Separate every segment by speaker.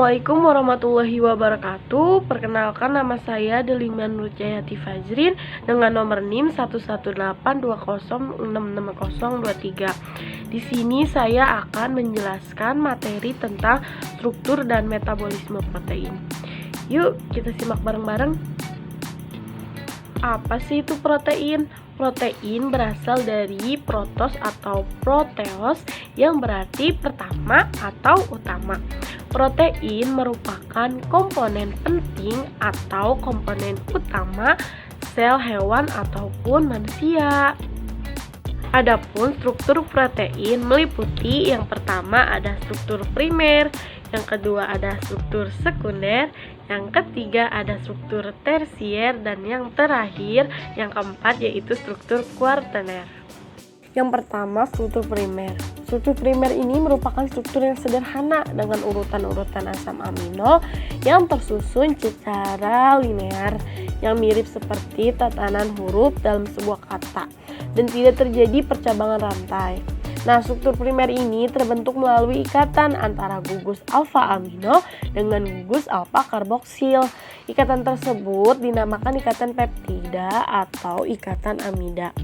Speaker 1: Assalamualaikum warahmatullahi wabarakatuh. Perkenalkan, nama saya Delima Nurjayati Fajrin dengan nomor NIM 11820666023. Di sini saya akan menjelaskan materi tentang struktur dan metabolisme protein. Yuk kita simak bareng-bareng. Apa sih itu protein? Protein berasal dari protos atau proteos yang berarti pertama atau utama. Protein merupakan komponen penting atau komponen utama sel hewan ataupun manusia. Adapun struktur protein meliputi yang pertama ada struktur primer, yang kedua ada struktur sekunder, yang ketiga ada struktur tersier, dan yang terakhir, yang keempat yaitu struktur kuartener. Yang pertama, struktur primer. Struktur primer ini merupakan struktur yang sederhana dengan urutan-urutan asam amino yang tersusun secara linear, yang mirip seperti tatanan huruf dalam sebuah kata, dan tidak terjadi percabangan rantai. Nah, struktur primer ini terbentuk melalui ikatan antara gugus alfa amino dengan gugus alfa karboksil. Ikatan tersebut dinamakan ikatan peptida atau ikatan amida.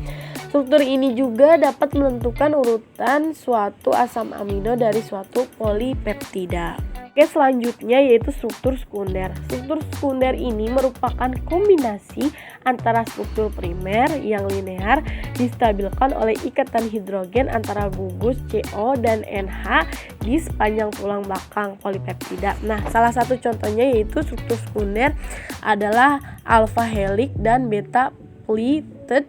Speaker 1: Struktur ini juga dapat menentukan urutan suatu asam amino dari suatu polipeptida. Oke, selanjutnya yaitu struktur sekunder. Struktur sekunder ini merupakan kombinasi antara struktur primer yang linear distabilkan oleh ikatan hidrogen antara gugus CO dan NH di sepanjang tulang belakang polipeptida. Nah, salah satu contohnya yaitu struktur sekunder adalah alpha helix dan beta pleated.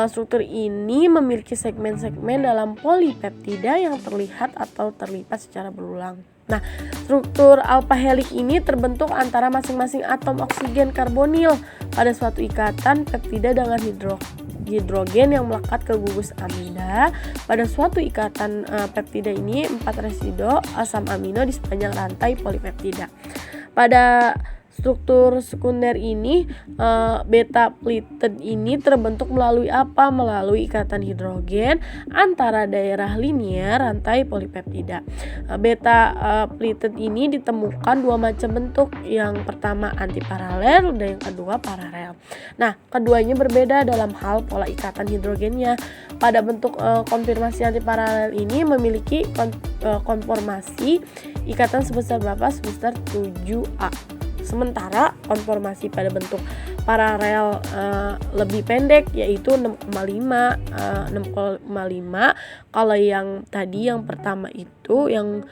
Speaker 1: Struktur ini memiliki segmen-segmen dalam polipeptida yang terlihat atau terlipat secara berulang. Nah, struktur alpha helix ini terbentuk antara masing-masing atom oksigen karbonil pada suatu ikatan peptida dengan hidrogen yang melekat ke gugus amida. Pada suatu ikatan peptida ini 4 residu asam amino di sepanjang rantai polipeptida. Pada struktur sekunder ini, beta pleated ini terbentuk melalui apa? Melalui ikatan hidrogen antara daerah linear rantai polipeptida. Beta pleated ini ditemukan dua macam bentuk. Yang pertama antiparalel dan yang kedua paralel. Nah, keduanya berbeda dalam hal pola ikatan hidrogennya. Pada bentuk konfirmasi antiparalel ini memiliki konformasi ikatan sebesar berapa? Sebesar 7A. Sementara konformasi pada bentuk paralel lebih pendek yaitu 6,5. Kalau yang tadi yang pertama itu yang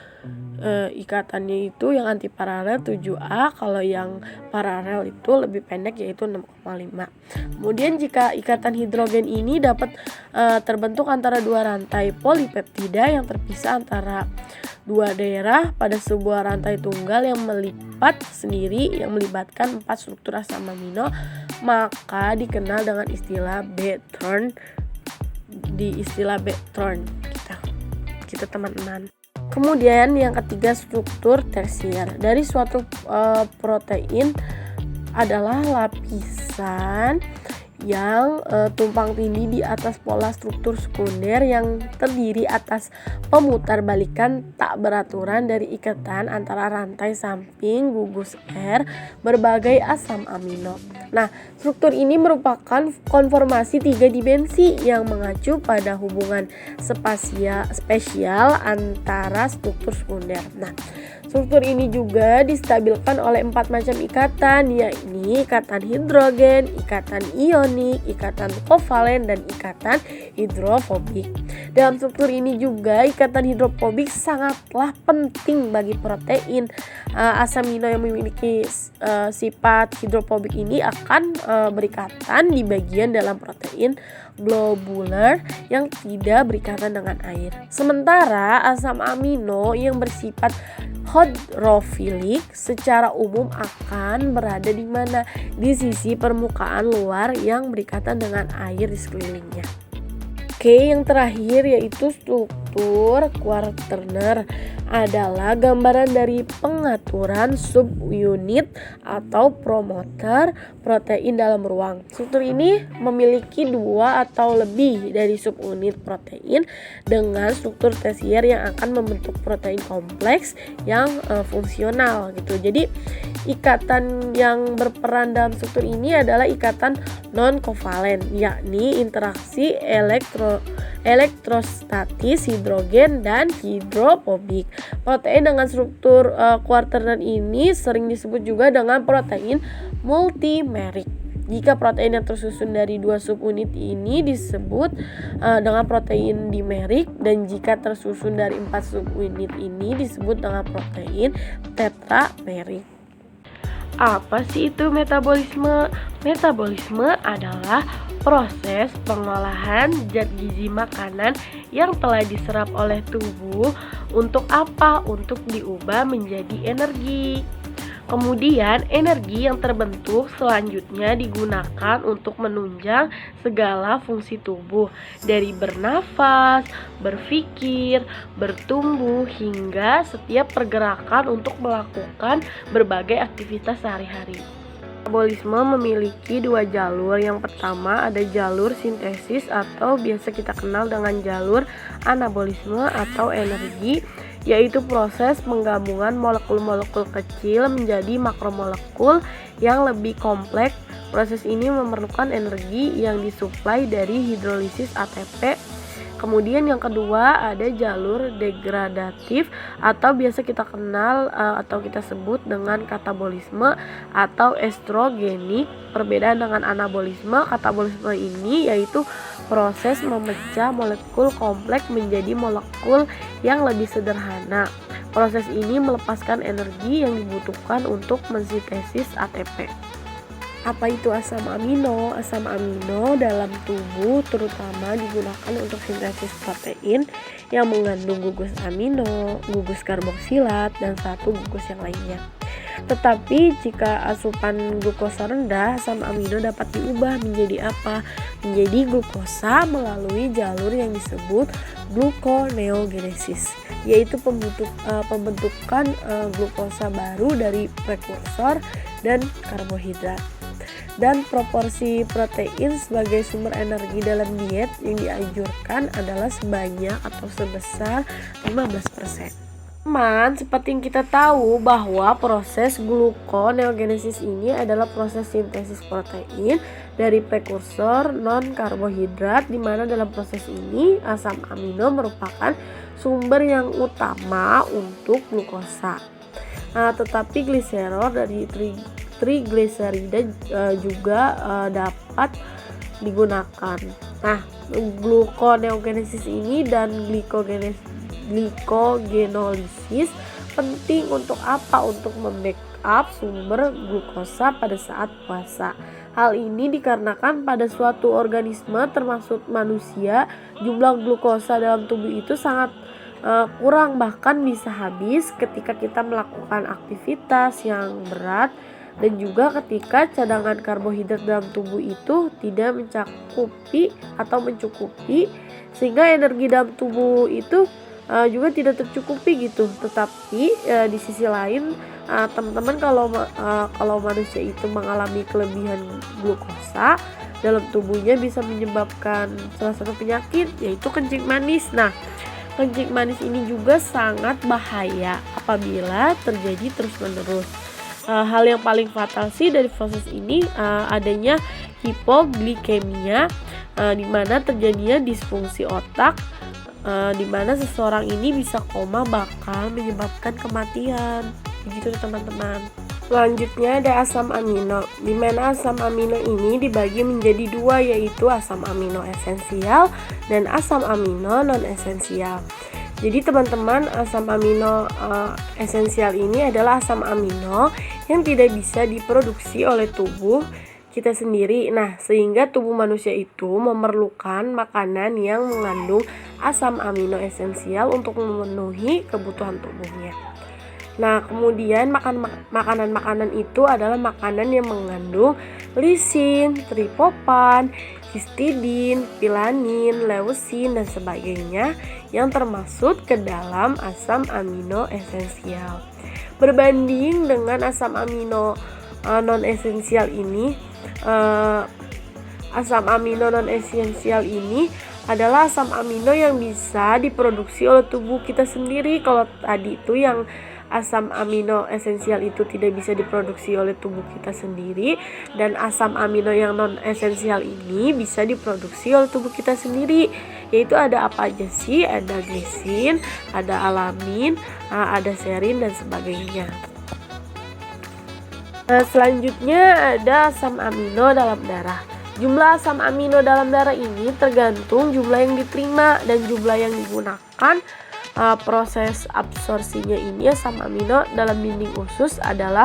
Speaker 1: ikatannya itu yang antiparalel 7A, kalau yang paralel itu lebih pendek yaitu 6,5. Kemudian jika ikatan hidrogen ini dapat terbentuk antara dua rantai polipeptida yang terpisah antara dua daerah pada sebuah rantai tunggal yang melipat sendiri yang melibatkan 4 struktur asam amino, maka dikenal dengan istilah B-turn. Kita teman-teman. Kemudian yang ketiga, struktur tersier. Dari suatu protein adalah lapisan yang tumpang tindih di atas pola struktur sekunder yang terdiri atas pemutarbalikan tak beraturan dari ikatan antara rantai samping gugus R berbagai asam amino. Nah, struktur ini merupakan konformasi 3 dimensi yang mengacu pada hubungan spesial antara struktur sekunder. Nah, struktur ini juga distabilkan oleh 4 macam ikatan, yakni ikatan hidrogen, ikatan ionik, ikatan kovalen, dan ikatan hidrofobik. Dalam struktur ini juga ikatan hidrofobik sangatlah penting bagi protein. Asam amino yang memiliki sifat hidrofobik ini akan berikatan di bagian dalam protein globular yang tidak berikatan dengan air. Sementara asam amino yang bersifat hidrofilik secara umum akan berada di mana? Di sisi permukaan luar yang berikatan dengan air di sekelilingnya. Oke, yang terakhir yaitu struktur struktur kuaterner adalah gambaran dari pengaturan subunit atau promoter protein dalam ruang. Struktur ini memiliki 2 atau lebih dari subunit protein dengan struktur tersier yang akan membentuk protein kompleks yang fungsional gitu. Jadi ikatan yang berperan dalam struktur ini adalah ikatan non kovalen, yakni interaksi elektrostatis hidrogen dan hidrofobik. Protein dengan struktur kuaterner ini sering disebut juga dengan protein multimerik. Jika protein yang tersusun dari 2 subunit ini disebut dengan protein dimerik, dan jika tersusun dari 4 subunit ini disebut dengan protein tetramerik. Apa sih itu metabolisme? Metabolisme adalah proses pengolahan zat gizi makanan yang telah diserap oleh tubuh untuk apa? Untuk diubah menjadi energi. Kemudian energi yang terbentuk selanjutnya digunakan untuk menunjang segala fungsi tubuh, dari bernafas, berpikir, bertumbuh, hingga setiap pergerakan untuk melakukan berbagai aktivitas sehari-hari. Metabolisme memiliki 2 jalur. Yang pertama ada jalur sintesis atau biasa kita kenal dengan jalur anabolisme atau energi, yaitu proses penggabungan molekul-molekul kecil menjadi makromolekul yang lebih kompleks. Proses ini memerlukan energi yang disuplai dari hidrolisis ATP. Kemudian yang kedua ada jalur degradatif atau biasa kita kenal atau kita sebut dengan katabolisme atau estrogenik. Perbedaan dengan anabolisme, katabolisme ini yaitu proses memecah molekul kompleks menjadi molekul yang lebih sederhana. Proses ini melepaskan energi yang dibutuhkan untuk mensintesis ATP. Apa itu asam amino? Asam amino dalam tubuh terutama digunakan untuk sintesis protein yang mengandung gugus amino, gugus karboksilat, dan 1 gugus yang lainnya. Tetapi jika asupan glukosa rendah, asam amino dapat diubah menjadi apa? Menjadi glukosa melalui jalur yang disebut gluconeogenesis, yaitu pembentukan glukosa baru dari prekursor dan karbohidrat. Dan proporsi protein sebagai sumber energi dalam diet yang dianjurkan adalah sebanyak atau sebesar 15%. Teman, seperti yang kita tahu bahwa proses gluconeogenesis ini adalah proses sintesis protein dari prekursor non-karbohidrat, di mana dalam proses ini asam amino merupakan sumber yang utama untuk glukosa. Tetapi gliserol dari trigliserida juga dapat digunakan. Nah, gluconeogenesis ini dan glycogenolysis penting untuk apa? Untuk membackup sumber glukosa pada saat puasa. Hal ini dikarenakan pada suatu organisme termasuk manusia, jumlah glukosa dalam tubuh itu sangat kurang, bahkan bisa habis ketika kita melakukan aktivitas yang berat, dan juga ketika cadangan karbohidrat dalam tubuh itu tidak mencukupi, sehingga energi dalam tubuh itu juga tidak tercukupi gitu. Tetapi di sisi lain teman-teman, kalau manusia itu mengalami kelebihan glukosa dalam tubuhnya bisa menyebabkan salah satu penyakit, yaitu kencing manis. Nah, kencing manis ini juga sangat bahaya apabila terjadi terus-menerus. Hal yang paling fatal sih dari proses ini adanya hipoglikemia, di mana terjadinya disfungsi otak, di mana seseorang ini bisa koma, bahkan menyebabkan kematian. Begitu teman-teman. Selanjutnya ada asam amino, di mana asam amino ini dibagi menjadi 2, yaitu asam amino esensial dan asam amino non esensial. Jadi teman-teman, asam amino esensial ini adalah asam amino yang tidak bisa diproduksi oleh tubuh kita sendiri. Nah, sehingga tubuh manusia itu memerlukan makanan yang mengandung asam amino esensial untuk memenuhi kebutuhan tubuhnya. Nah, kemudian makanan-makanan itu adalah makanan yang mengandung lisin, triptofan, histidin, pilanin, leusin, dan sebagainya yang termasuk ke dalam asam amino esensial. Berbanding dengan asam amino non esensial ini, asam amino non esensial ini adalah asam amino yang bisa diproduksi oleh tubuh kita sendiri. Kalau tadi itu yang asam amino esensial itu tidak bisa diproduksi oleh tubuh kita sendiri, dan asam amino yang non esensial ini bisa diproduksi oleh tubuh kita sendiri. Yaitu ada apa aja sih? Ada glisin, ada alamin, ada serin, dan sebagainya. Selanjutnya ada asam amino dalam darah. Jumlah asam amino dalam darah ini tergantung jumlah yang diterima dan jumlah yang digunakan. Proses absorpsinya ini asam amino dalam dinding usus adalah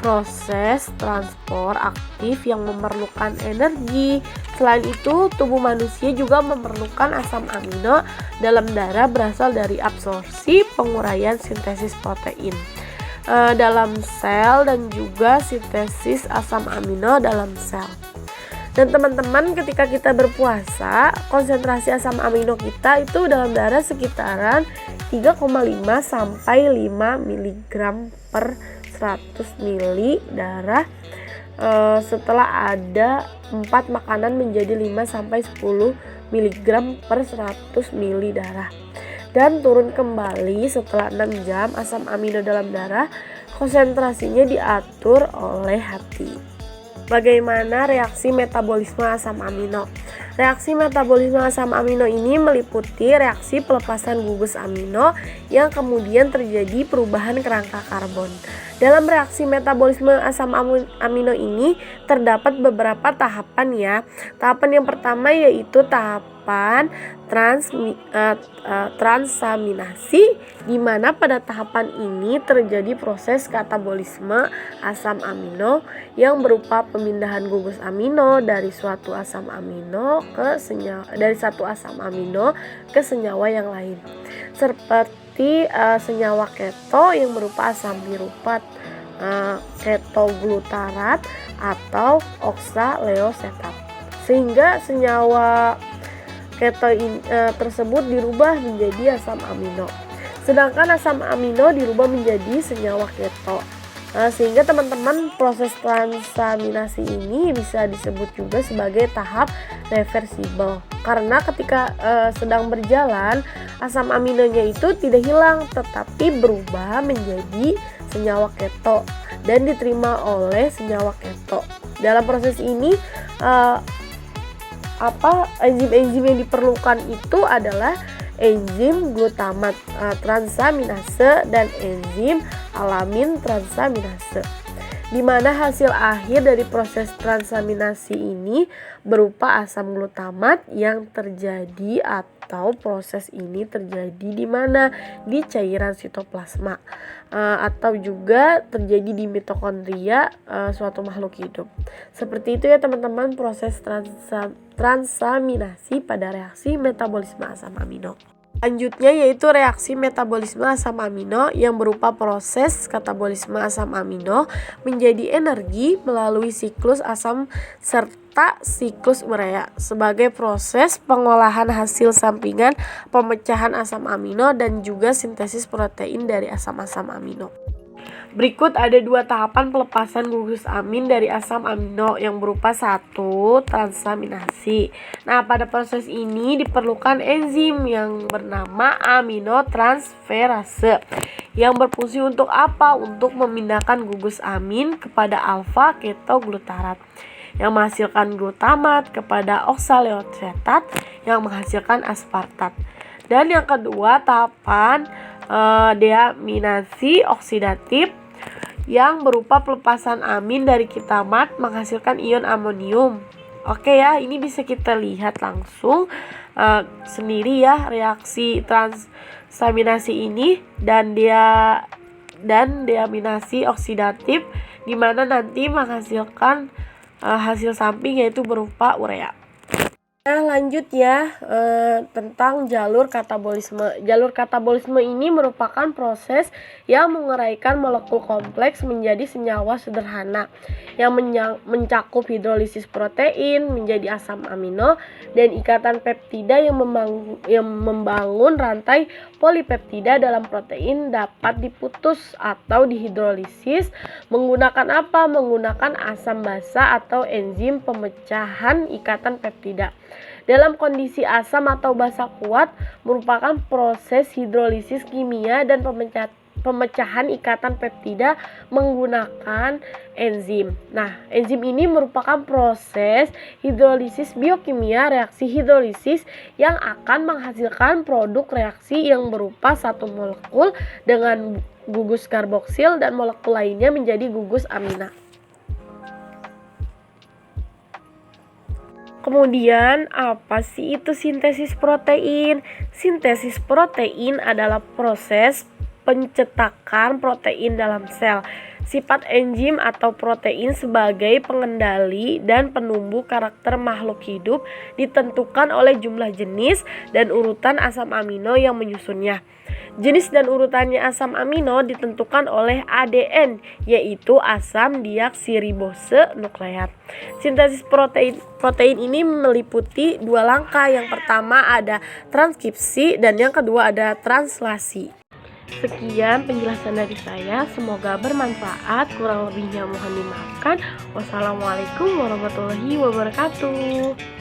Speaker 1: proses transport aktif yang memerlukan energi. Selain itu, tubuh manusia juga memerlukan asam amino dalam darah berasal dari absorpsi, penguraian, sintesis protein dalam sel, dan juga sintesis asam amino dalam sel. Dan teman-teman, ketika kita berpuasa, konsentrasi asam amino kita itu dalam darah sekitaran 3,5 sampai 5 mg per 100 ml darah. Setelah ada 4 makanan menjadi 5 sampai 10 mg per 100 ml darah. Dan turun kembali setelah 6 jam. Asam amino dalam darah konsentrasinya diatur oleh hati. Bagaimana reaksi metabolisme asam amino? Reaksi metabolisme asam amino ini meliputi reaksi pelepasan gugus amino yang kemudian terjadi perubahan kerangka karbon. Dalam reaksi metabolisme asam amino ini terdapat beberapa tahapan ya. Tahapan yang pertama yaitu tahapan transaminasi, di mana pada tahapan ini terjadi proses katabolisme asam amino yang berupa pemindahan gugus amino dari suatu asam amino ke senyawa yang lain, seperti senyawa keto yang berupa asam piruvat, ketoglutarat, atau oksaleosetat, sehingga senyawa keto tersebut dirubah menjadi asam amino. Sedangkan asam amino dirubah menjadi senyawa keto. Sehingga teman-teman, proses transaminasi ini bisa disebut juga sebagai tahap reversibel. Karena ketika sedang berjalan, asam aminonya itu tidak hilang tetapi berubah menjadi senyawa keto dan diterima oleh senyawa keto. Dalam proses ini enzim-enzim yang diperlukan itu adalah enzim glutamat transaminase dan enzim alamin transaminase, di mana hasil akhir dari proses transaminasi ini berupa asam glutamat yang terjadi atau proses ini terjadi di mana? Di cairan sitoplasma atau juga terjadi di mitokondria suatu makhluk hidup. Seperti itu ya teman-teman, proses transaminasi pada reaksi metabolisme asam amino. Selanjutnya yaitu reaksi metabolisme asam amino yang berupa proses katabolisme asam amino menjadi energi melalui siklus asam serta siklus urea sebagai proses pengolahan hasil sampingan pemecahan asam amino dan juga sintesis protein dari asam-asam amino. Berikut ada 2 tahapan pelepasan gugus amin dari asam amino yang berupa 1. Transaminasi. Nah, pada proses ini diperlukan enzim yang bernama aminotransferase yang berfungsi untuk apa? Untuk memindahkan gugus amin kepada alfa ketoglutarat yang menghasilkan glutamat kepada oksaleosetat yang menghasilkan aspartat. Dan yang kedua, tahapan deaminasi oksidatif yang berupa pelepasan amin dari ketamat menghasilkan ion amonium. Oke ya, ini bisa kita lihat langsung sendiri ya reaksi transaminasi ini dan deaminasi oksidatif, di mana nanti menghasilkan hasil samping yaitu berupa urea. Nah, lanjut ya, tentang jalur katabolisme. Jalur katabolisme ini merupakan proses yang menguraikan molekul kompleks menjadi senyawa sederhana yang mencakup hidrolisis protein menjadi asam amino dan ikatan peptida yang membangun rantai polipeptida dalam protein dapat diputus atau dihidrolisis menggunakan apa? Menggunakan asam basa atau enzim pemecahan ikatan peptida. Dalam kondisi asam atau basa kuat merupakan proses hidrolisis kimia dan pemecahan ikatan peptida menggunakan enzim. Nah, enzim ini merupakan proses hidrolisis biokimia reaksi hidrolisis yang akan menghasilkan produk reaksi yang berupa satu molekul dengan gugus karboksil dan molekul lainnya menjadi gugus amina. Kemudian, apa sih itu sintesis protein? Sintesis protein adalah proses pencetakan protein dalam sel. Sifat enzim atau protein sebagai pengendali dan penumbuh karakter makhluk hidup ditentukan oleh jumlah jenis dan urutan asam amino yang menyusunnya. Jenis dan urutannya asam amino ditentukan oleh ADN, yaitu asam deoksiribose nukleat. Sintesis protein ini meliputi dua langkah. Yang pertama ada transkripsi dan yang kedua ada translasi. Sekian penjelasan dari saya, semoga bermanfaat. Kurang lebihnya mohon dimaafkan. Wassalamualaikum warahmatullahi wabarakatuh.